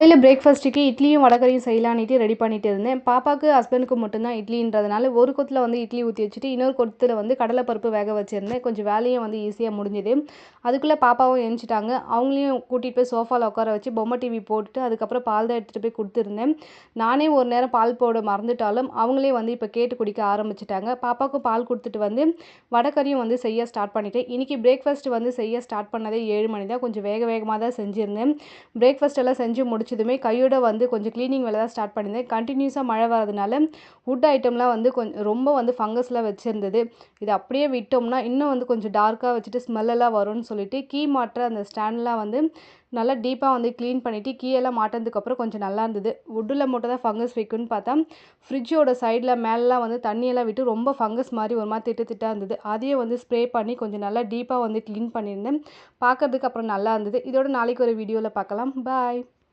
காலையில பிரேக்ஃபாஸ்ட்டுக்கு இட்லியும் வடகரியும் செய்யலான்னுட்டு ரெடி பண்ணிட்டு இருந்தேன். பாப்பாக்கு, ஹஸ்பண்டுக்கு மட்டும் தான் இட்லின்றதுனால, ஒரு கொத்துல வந்து இட்லி ஊத்தி வச்சுட்டு, இன்னொரு கொத்துல வந்து கடலைப்பருப்பு வேக வச்சிருந்தேன். கொஞ்சம் வேலையும் வந்து ஈஸியா முடிஞ்சுது. அதுக்குள்ள பாப்பாவும் எந்திச்சிட்டாங்க. அவங்களையும் கூட்டிட்டு போய் சோஃபால உட்கார வச்சு பொம்மை டிவி போட்டுட்டு, அதுக்கப்புறம் பால் தான் எடுத்துட்டு போய் குடுத்துருந்தேன். நானே ஒரு நேரம் பால் போட மறந்துட்டாலும், அவங்களே வந்து இப்ப கேட்டு குடிக்க ஆரம்பிச்சுட்டாங்க. பாப்பாவுக்கும் பால் குடுத்துட்டு வந்து, வடகரியும் வந்து செய்ய ஸ்டார்ட் பண்ணிட்டேன். இன்னைக்கு பிரேக்ஃபாஸ்ட் வந்து செய்ய ஸ்டார்ட் பண்ணதே 7 மணி தான். கொஞ்சம் வேக வேகமா தான் செஞ்சிருந்தேன். பிரேக்ஃபாஸ்ட் எல்லாம் செஞ்சு முடிச்சதுமே கையோட வந்து கொஞ்சம் கிளீனிங் வேலை தான் ஸ்டார்ட் பண்ணியிருந்தேன். கண்டினியூஸாக மழை வரதுனால வுட் ஐட்டம்லாம் வந்து ரொம்ப வந்து ஃபங்கஸ்லாம் வச்சிருந்தது. இதை அப்படியே விட்டோம்னா இன்னும் வந்து கொஞ்சம் டார்க்காக வச்சுட்டு ஸ்மெல்லாம் வரும்னு சொல்லிட்டு கீ மாட்டுற அந்த ஸ்டாண்ட்லாம் வந்து நல்லா டீப்பாக வந்து க்ளீன் பண்ணிவிட்டு கீயெல்லாம் மாட்டினதுக்கப்புறம் கொஞ்சம் நல்லா இருந்தது. வுட்டில் மட்டும் தான் ஃபங்கஸ் வைக்கும்னு பார்த்தா ஃப்ரிட்ஜோட சைடில் மேலெலாம் வந்து தண்ணியெல்லாம் விட்டு ரொம்ப ஃபங்கஸ் மாதிரி ஒரு மாதிரி திட்டு திட்டாக இருந்தது. அதையே வந்து ஸ்ப்ரே பண்ணி கொஞ்சம் நல்லா டீப்பாக வந்து க்ளீன் பண்ணியிருந்தேன். பார்க்கறதுக்கு அப்புறம் நல்லா இருந்தது. இதோட நாளைக்கு ஒரு வீடியோவில் பார்க்கலாம். பாய்.